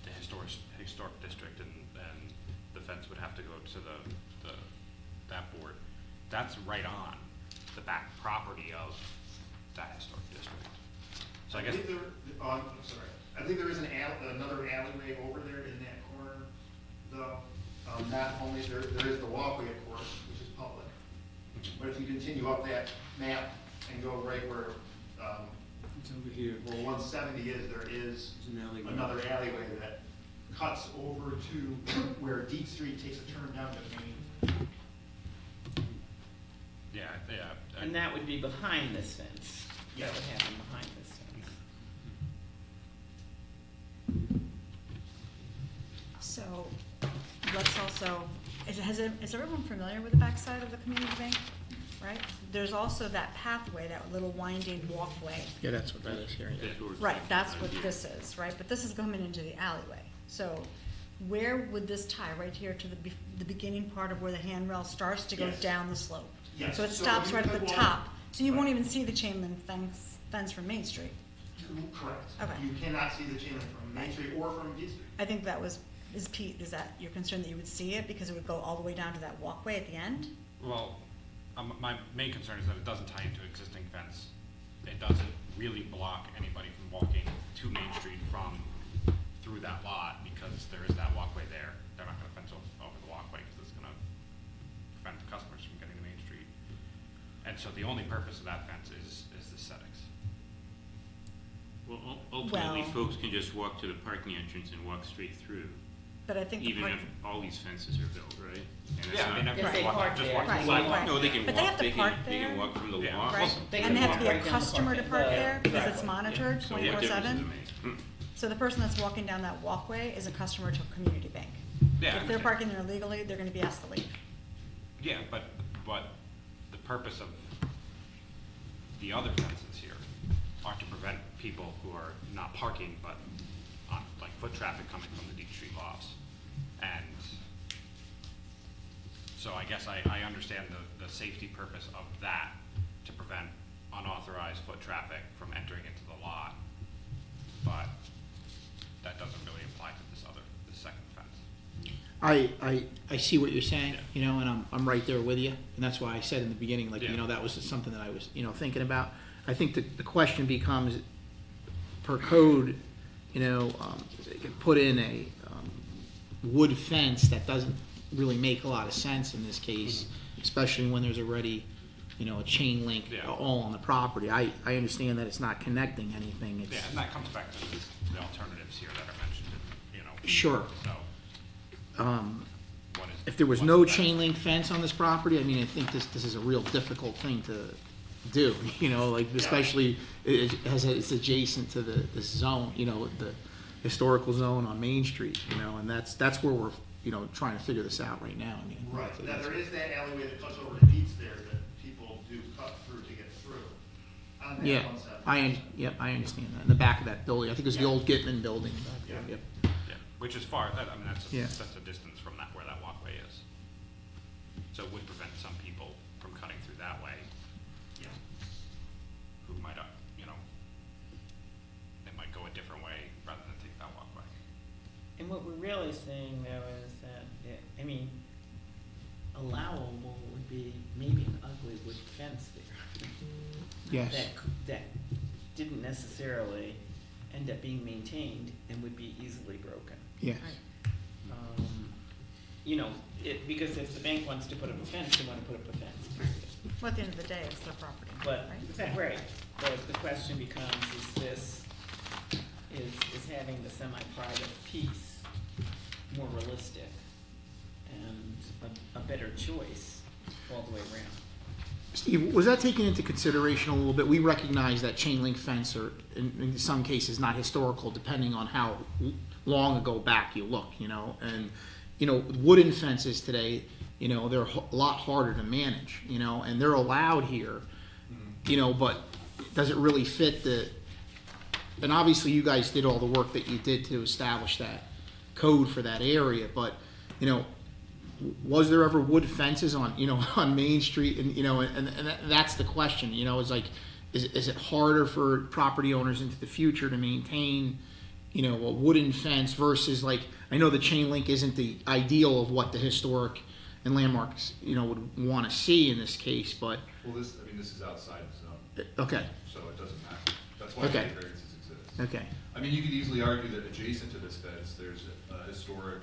the historic district and the fence would have to go to that board. That's right on the back property of that historic district. So I guess, I'm sorry, I think there is another alleyway over there in that corner, though. Not only, there is the walkway, of course, which is public, but if you continue up that map and go right where, It's over here. where 170 is, there is There's an alleyway. another alleyway that cuts over to where Deep Street takes a turn down to Main. yeah. And that would be behind this fence. Yes. That would happen behind this fence. So, let's also, is everyone familiar with the backside of the community bank? Right? There's also that pathway, that little winding walkway. Yeah, that's what that is here. Yeah. That's what we're Right, talking that's about what here. this is, right? But this is coming into the alleyway. So where would this tie? Right here to the beginning part of where the handrail starts to go Yes. down the slope? Yes. So it So stops you right at could the walk- top. So you won't Right. even see the chain link fence from Main Street. Correct. Okay. You cannot see the chain link from Main Street or from Deep Street. I think that was, Pete, is that your concern that you would see it because it would go all the way down to that walkway at the end? Well, my main concern is that it doesn't tie into existing fence. It doesn't really block anybody from walking to Main Street through that lot, because there is that walkway there. They're not gonna fence over the walkway, because it's gonna prevent the customers from getting to Main Street. And so the only purpose of that fence is aesthetics. Well, ultimately, Well- folks can just walk to the parking entrance and walk straight through, But I think the even park. if all these fences are built, right? And it's Yeah, I mean, not- If they just walk park to there. the Right, sidewalk. right. No, they can But they walk, have to they park can there. walk from the Yeah. walk. Right, They and can they have to walk be right a down the customer to parking- park the there because it's driveway. monitored So what 24/7. difference does it make? So the person that's walking down that walkway is a customer to a community bank. Yeah, I If they're understand. parking there illegally, they're gonna be asked to leave. Yeah, but the purpose of the other fences here are to prevent people who are not parking, but on, like, foot traffic coming from the Deep Street lofts. And so I guess I understand the safety purpose of that, to prevent unauthorized foot traffic from entering into the lot. But that doesn't really apply to the second fence. I see what you're saying, Yeah. you know, and I'm right there with you, and that's why I said in the beginning, like, Yeah. you know, that was something that I was, you know, thinking about. I think the question becomes, per code, you know, they could put in a wood fence that doesn't really make a lot of sense in this case, especially when there's already, you know, a chain link Yeah. all on the property. I understand that it's not connecting anything, it's. Yeah, and that comes back to the alternatives here that are mentioned, you know. Sure. So, what is? If there was what's no the best? chain link fence on this property, I mean, I think this is a real difficult thing to do, you know, like, especially it's adjacent to the zone, you know, the historical zone on Main Street, you know, and that's where we're, you know, trying to figure this out right now, I mean. Right, now that's- there is that alleyway that cuts over to Deeds there that people do cut through to get through. On that Yeah, one side. I understand that, in the back of that building, I think it was the Yeah. old Gitman building back there, Yeah. yep. Yeah, which is far, I mean, that's Yeah. a distance from where that walkway is. So it would prevent some people from cutting through that way, Yeah. who might, you know, they might go a different way rather than take that walkway. And what we're really saying though is that, I mean, allowable would be maybe an ugly wood fence there. Yes. That didn't necessarily end up being maintained and would be easily broken. Yes, You know, because if the bank wants to put up a fence, they wanna put up a fence, period. Well, at the end of the day, it's their property, But, right? right, but the question becomes, is having the semi-private piece more realistic and a better choice all the way around? Steve, was that taken into consideration a little bit? We recognize that chain link fence are, in some cases, not historical, depending on how long ago back you look, you know? And, you know, wooden fences today, you know, they're a lot harder to manage, you know, and they're allowed here, you know, but does it really fit and obviously you guys did all the work that you did to establish that code for that area, but, you know, was there ever wood fences on, you know, on Main Street, and, you know, and that's the question, you know, is like, is it harder for property owners into the future to maintain, you know, a wooden fence versus, like, I know the chain link isn't the ideal of what the historic and landmarks, you know, would want to see in this case, but, Well, this is outside the zone, okay, so it doesn't matter. That's why Okay. area variances exist. okay, I mean, you could easily argue that adjacent to this fence, there's a historic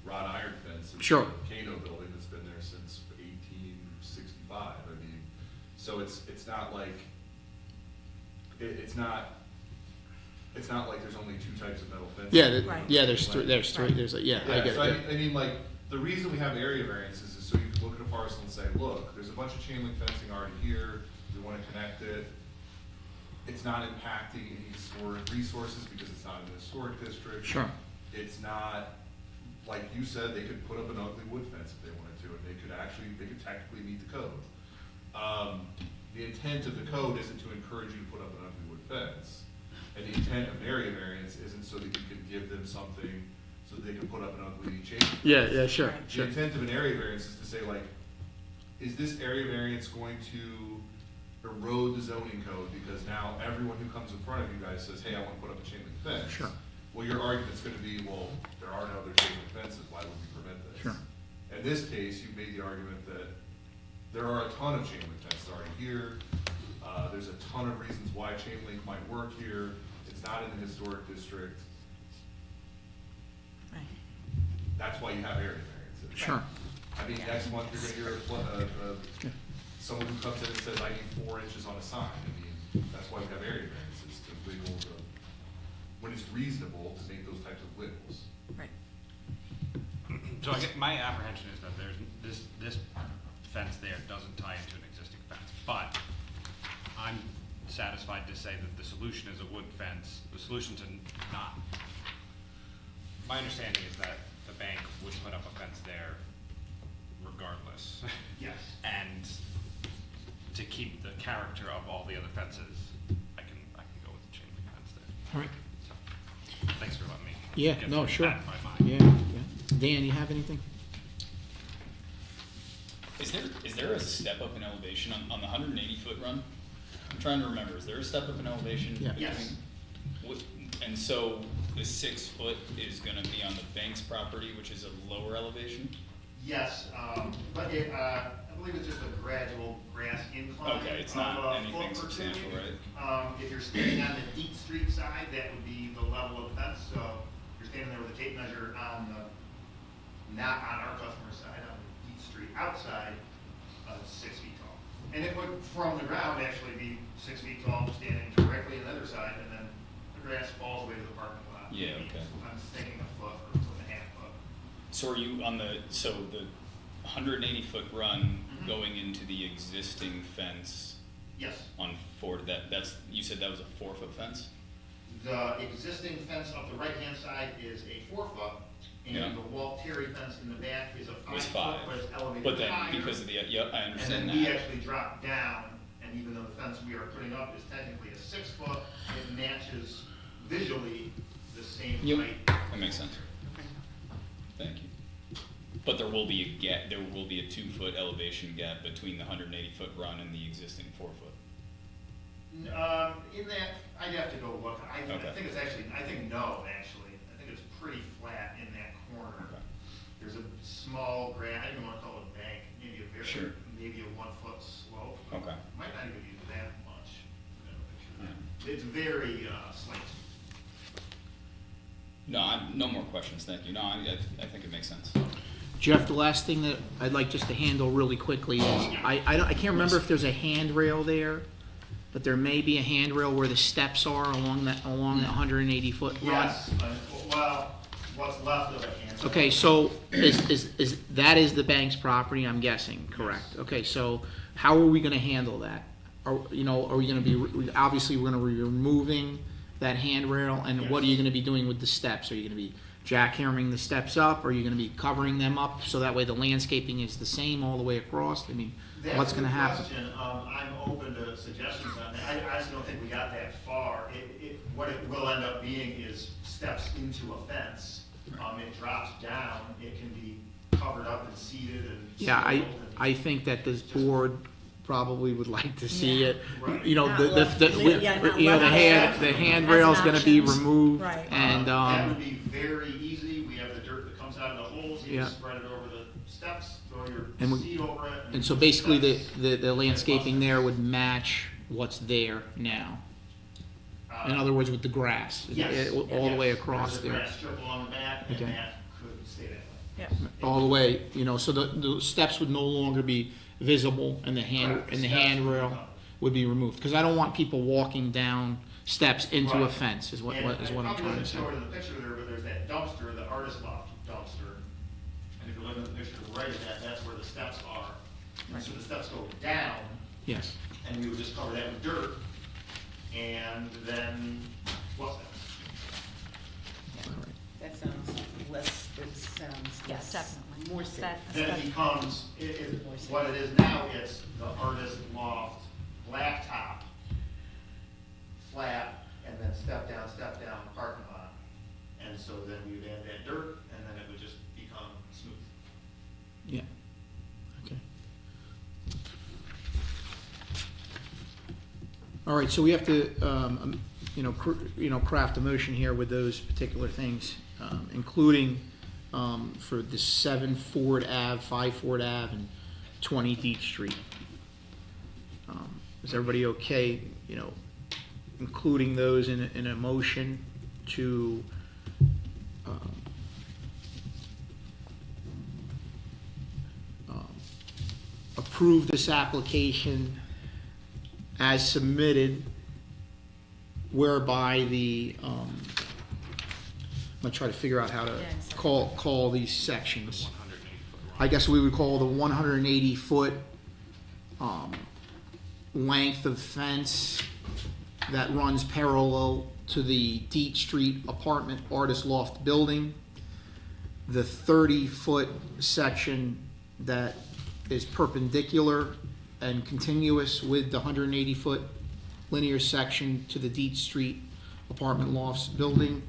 wrought iron fence. in Sure. the Cato building that's been there since 1865. I mean, so it's not like, it's not like there's only two types of metal fences. yeah, Right. yeah, there's three, Right. there's, yeah, I Yeah, get so it, I mean, like, the reason we have area variances is so you can look at a parcel and say, look, there's a bunch of chain link fencing already here, we wanna connect it. It's not impacting any historic resources because it's not in the historic district. Sure. It's not, like you said, they could put up an ugly wood fence if they wanted to, and they could technically meet the code. The intent of the code isn't to encourage you to put up an ugly wood fence. And the intent of an area variance isn't so that you can give them something so that they can put up an ugly chain link yeah, fence. yeah, sure, Right. The sure, intent of an area variance is to say, like, is this area variance going to erode the zoning code because now everyone who comes in front of you guys says, hey, I want to put up a chain link fence? Sure. Well, your argument's gonna be, well, there are no other chain link fences, why would we prevent this? Sure. In this case, you made the argument that there are a ton of chain link fences already here. There's a ton of reasons why chain link might work here. It's not in the historic district. Right. That's why you have area variances. sure, I mean, next month you're gonna hear someone who comes in and says, I need 4 inches on a sign. I mean, that's why we have area variances, to wiggle the, when it's reasonable to make those types of wiggles. Right. So I get, my apprehension is that there's, this fence there doesn't tie into an existing fence, but I'm satisfied to say that the solution is a wood fence, the solution to not. My understanding is that the bank would put up a fence there regardless. Yes. And to keep the character of all the other fences, I can go with the chain link fence there. all right, So, thanks for letting me. yeah, get no, through sure, that in my mind. yeah, yeah. Dan, you have anything? Is there a step up in elevation on the 180-foot run? I'm trying to remember, is there a step up in elevation? Yeah. Yes. And so the 6 foot is gonna be on the bank's property, which is a lower elevation? Yes, but it, I believe it's just a gradual grass incline. Okay, it's not of a anything foot or two. substantial, right? If you're standing on the Deep Street side, that would be the level of fence, so you're standing there with a tape measure on the, not on our customer side, on the Deep Street outside, 6 feet tall. And it would, from the ground, actually be 6 feet tall, standing directly on the other side, and then the grass falls away to the parking lot. Yeah, Maybe okay. I'm thinking a foot or 1.5 foot. So are you on the 180-foot run Mhm. going into the existing fence Yes. on that's, you said that was a 4-foot fence? The existing fence up the right-hand side is a 4 foot, Yeah. and the Walt Terry fence in the back is a 5 Was foot, 5. but it's elevated But then higher. because of the, yep, I And understand then we that. actually drop down, and even though the fence we are putting up is technically a 6 foot, it matches visually the same Yep, height. that makes sense. Thank you. But there will be a gap, there will be a 2-foot elevation gap between the 180-foot run and the existing 4-foot. In that, I'd have to go look, I Okay. think it's actually, I think it's pretty flat in that corner. Okay. There's a small grant, I don't even wanna call it a bank, maybe a very, Sure. maybe a 1 foot slope. Okay. Might not even be that much. Yeah. It's very, slight. No, no more questions, thank you. No, I think it makes sense. Jeff, the last thing that I'd like just to handle really quickly is, I can't remember if there's a handrail there, but there may be a handrail where the steps are along that 180-foot run. Yes, well, what's left of it. and- Okay, so that is the bank's property, I'm guessing, correct? Okay, so how are we gonna handle that? Are we gonna be, obviously, we're gonna be removing that handrail, and what are you gonna be doing with the steps? Are you gonna be jackhammering the steps up? Are you gonna be covering them up, so that way the landscaping is the same all the way across? I mean, That's what's a gonna good happen? question. I'm open to suggestions on that. I honestly don't think we got that far. what it will end up being is steps into a fence. It drops down, it can be covered up and seeded and. Yeah, sealed and- I think that this board probably would like to see Yeah. it. Right. You know, Not the, left- the, yeah, not you know, left the as handrail's an gonna be option. removed, Right. and, That would be very easy, we have the dirt that comes out of the holes, you Yeah. just spread it over the steps, throw your And we- seed over it. and so basically the landscaping there would match what's there now. In other words, with the grass, Yes. all the way Yes. across There's a there. grass strip along the back, and Okay. that could stay that way. Yep. All the way, you know, so the steps would no longer be visible, and the Correct. and the Steps would be handrail covered. would be removed, because I don't want people walking down steps into a Right. fence, is what And I'm it trying to probably say. doesn't show it in the picture there, but there's that dumpster, the artist loft dumpster. And if you look at the picture to the right of that, that's where the steps are. And so the steps go down, Yes, and we would just cover that with dirt. And then, what's that? all right. That sounds less, it sounds Yes, less, definitely. more safe. That- Then it that- becomes, what it is now, it's the artist loft blacktop, flat, and then step down, parking lot. And so then we would add that dirt, and then it would just become smooth. Yeah, okay. All right, so we have to, craft a motion here with those particular things, including for the 7 Ford Ave, 5 Ford Ave, and 20 Deep Street. Is everybody okay, including those in a motion to approve this application as submitted, whereby I'm gonna try to figure out how to Yeah, exactly. call these sections. 180-foot line. I guess we would call the 180-foot length of fence that runs parallel to the Deet Street apartment artist loft building, the 30-foot section that is perpendicular and continuous with the 180-foot linear section to the Deet Street apartment lofts building,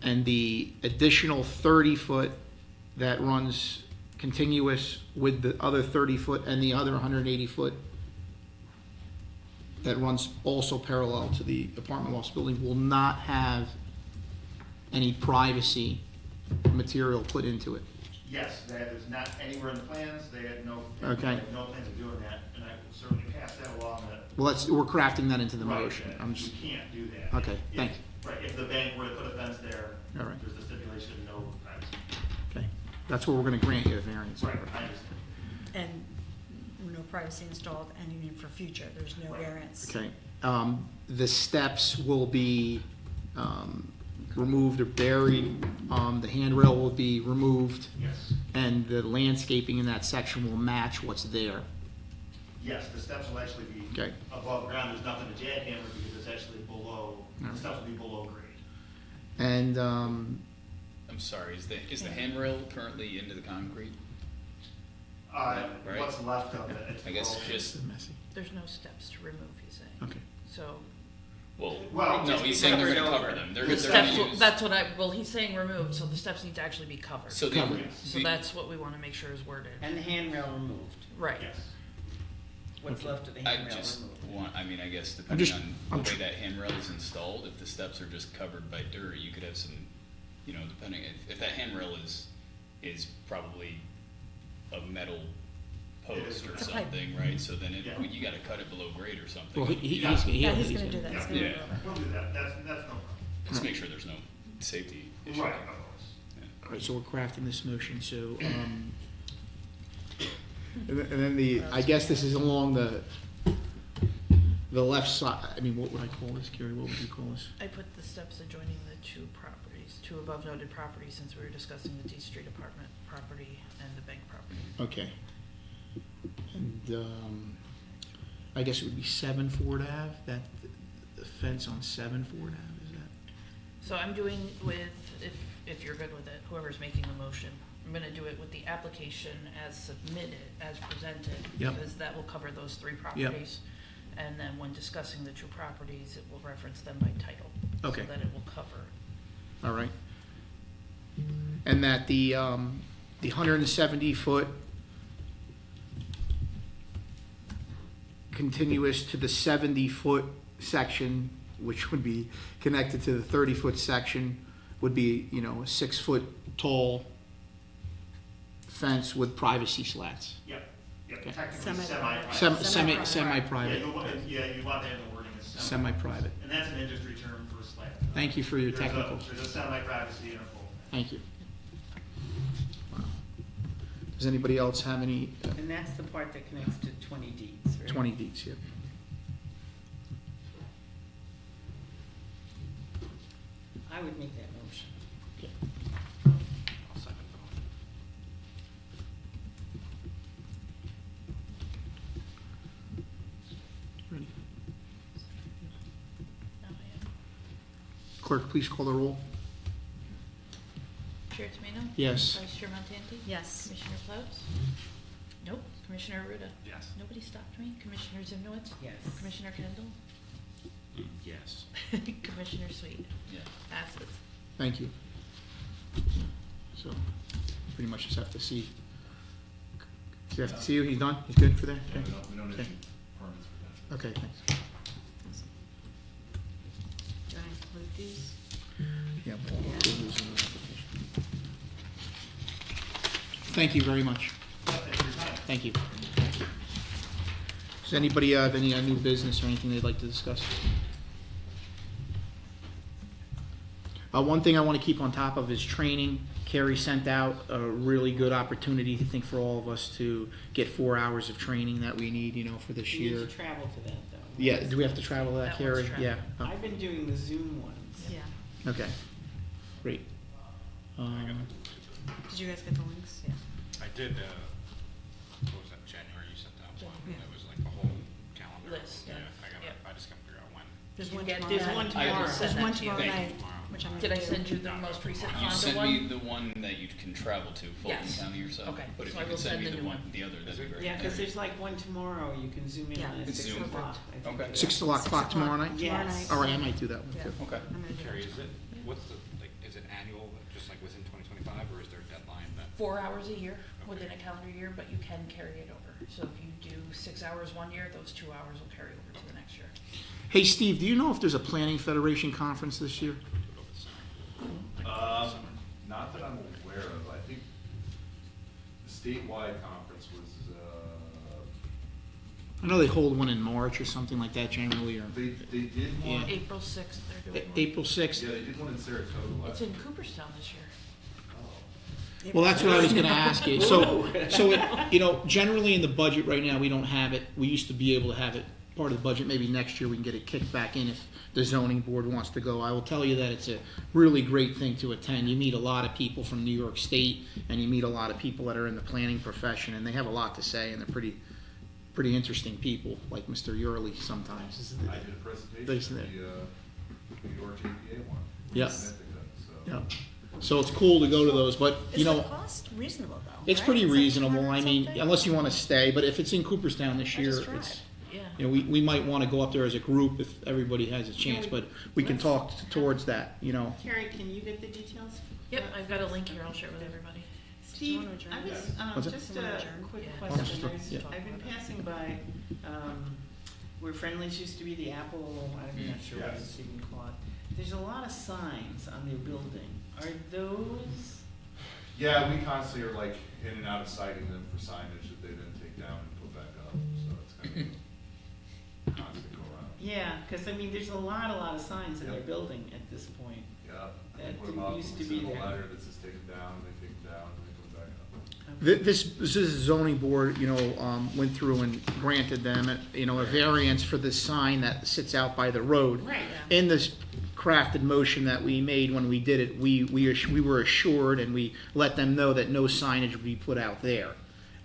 and the additional 30-foot that runs continuous with the other 30-foot and the other 180-foot that runs also parallel to the apartment lofts building will not have any privacy material put into it. Yes, that is not anywhere in the plans, they had no Okay. no plans of doing that, and I will certainly pass that along that. Well, we're crafting that into the Right, motion. that I'm just, You can't do that. Okay, If- thank you. Right, if the bank were to put a fence there, All right. there's a stipulation, no privacy. okay, that's what we're gonna grant you a variance. Right, I understand. And no privacy installed, and even for future, there's no Right. variance. Okay, the steps will be, removed or buried, the handrail will be removed, Yes, and the landscaping in that section will match what's there. yes, the steps will actually be Okay. above ground, there's nothing to jackhammer because it's actually below, the Alright. steps will be below grade. And, I'm sorry, is the handrail currently into the concrete? Right. What's left of it. it's I guess below- just, messy, There's no steps to remove, he's saying. okay. So well, Well, no, just he's saying they're covered gonna over. cover them. They're The they're gonna steps, use. that's what he's saying removed, so the steps need to actually be covered. So Cover. the, Yes. So that's what we wanna make sure is worded. And the handrail removed. Right. Yes. What's left of the I handrail just removed. want, I mean, I guess depending just- on I'm the way tr- that handrail is installed, if the steps are just covered by dirt, you could have some, depending, if that handrail is probably a metal post or It's a pipe. something, right? So then Yeah. you gotta cut it below grade or something. Well, he's Yeah. Yeah, he's gonna do that, he's Yeah. gonna Yeah. go over. We'll do that, that's no problem. Just make sure there's no safety issue. Right, of course. All right, so we're crafting this motion, so, and then I guess this is along the left side, I mean, what would I call this, Gary, what would you call this? I put the steps adjoining the two above noted properties, since we were discussing the D Street apartment property and the bank property. Okay. And, I guess it would be 7 Ford Ave, that, the fence on 7 Ford Ave, is that? So I'm doing with, if you're good with it, whoever's making the motion, I'm gonna do it with the application as submitted, as presented. Yep. Because that will cover those three properties. And then when discussing the two properties, it will reference them by title. Okay. So that it will cover. All right. And that the 170-foot continuous to the 70-foot section, which would be connected to the 30-foot section, would be, you know, a 6-foot tall fence with privacy slats. Yep, Okay. technically Semi-private. semi-private. Semi-private. Yeah, you want that in the wording as Semi-private. And that's an industry term for a slab. Thank you for your There's a- technical. There's a semi-privacy and a full. Thank you. Wow. Does anybody else have any And that's the part that connects to 20 deeds, right? 20 deeds here? I would make that motion. I'll second the Ready? Now I am. Clerk, please call the roll. Chair Tomino? Yes. Vice Chair Montanti? Yes. Commissioner Clouds? Nope. Commissioner Ruda? Yes. Nobody stopped me. Commissioner Zimnowitz? Yes. Commissioner Kendall? Yes. Commissioner Sweet? Yeah. Passes. Thank you. So, pretty much just have to see. Does he have to see you? He's done? He's good for that? Yeah, Okay. we don't Okay. issue permits for that. Okay, thanks. Do I include these? Yeah, we'll lose an application. Thank you very much. Thank you. Does anybody have any new business or anything they'd like to discuss? One thing I want to keep on top of is training. Carrie sent out a really good opportunity, I think, for all of us to get 4 hours of training that we need, you know, for this You need year. to travel to that, though. Yeah, do we have to travel to that, That one's Carrie? Yeah. Oh, I've been doing the Zoom ones. Yeah. Okay, great. Did you guys get the links? Yeah. I did, what was that, January, you sent out one, Yeah. that was like the whole calendar. List, yeah. I Yep. just gotta figure out when. There's You one get- tomorrow. There's one night. tomorrow. Send There's that one to you. tomorrow Thank you. night, Tomorrow. which I'm. Did I gonna send do. you the most recent You Honda sent one? me the one that you can travel to, Fulton Yes. County or so. Okay, But if so you I will could send send me the the new one, one. the other, that'd be great. Yeah, because there's like one tomorrow, you can zoom in Yeah. at It's 6 Zoom. o'clock. I think Okay. it is. 6 o'clock tomorrow night? Tomorrow Yes. night. All right, I might do that one Yeah. too. Okay. I'm gonna do Carrie, that. is it, what's the, like, is it annual, just like within 2025, or is there a deadline that? 4 hours a year within a calendar year, but you can carry it over. So if you do 6 hours one year, those 2 hours will carry over to the next year. Hey, Steve, do you know if there's a Planning Federation conference this year? Not that I'm aware of. I think the statewide conference was, I know they hold one in March or something like that generally, or they did one. Yeah. April 6th, they're doing one. April 6th? Yeah, they did one in Saratoga It's last in year. Cooperstown this year. Oh. Well, that's what I was gonna ask you. So, you know, generally in the budget right now, we don't have it. We used to be able to have it part of the budget. Maybe next year we can get it kicked back in if the zoning board wants to go. I will tell you that it's a really great thing to attend. You meet a lot of people from New York State, and you meet a lot of people that are in the planning profession, and they have a lot to say, and they're pretty interesting people, like Mr. Yurley sometimes. I did a presentation They at said- the New York JPA one. Yeah. So. Yeah. So it's cool to go to those, but, you Is the know, cost reasonable though? it's right? pretty It's like reasonable. I 200 mean, something? unless you wanna stay, but if it's in Cooperstown this I year, just tried. it's, Yeah. you know, we might wanna go up there as a group if everybody has a chance, but we can talk towards that, you know. Carrie, can you get the details? Yep, I've got a link here, I'll share it with everybody. Steve, wanna adjourn? I was, What's it? just Do you wanna a adjourn? quick Yeah. question. Yeah. I've been passing by, where Friendly's used to be, the Apple, I'm not sure what it's even called. There's a lot of signs on their building. Are those, Yeah, we constantly are like in and out of citing them for signage that they then take down and put back up, so it's kind of a constant go around. yeah, because I mean, there's a lot of signs in their Yep. building at this point. Yeah. That They put 'em didn't up, used we to be send them there. a letter that says take them down, and they take them down, and they put them back up. This is zoning board, you know, went through and granted them, you know, a variance for this sign that sits out by the road. Right. In this crafted motion that we made when we did it, we were assured and we let them know that no signage would be put out there,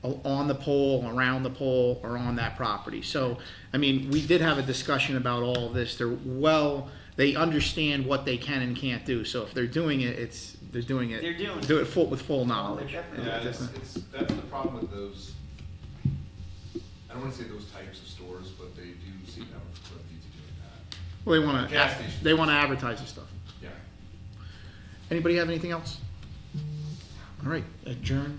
on the pole, around the pole, or on that property. So, I mean, we did have a discussion about all of this. They understand what they can and can't do. So if they're doing it, they're doing it. They're doing it. Do it with full knowledge. definitely. Yeah, that's the problem with those. I don't wanna say those types of stores, but they do seem to have a proclivity to doing that. Well, they wanna, Gas stations. they wanna advertise this stuff. Yeah. Anybody have anything else? All right, adjourn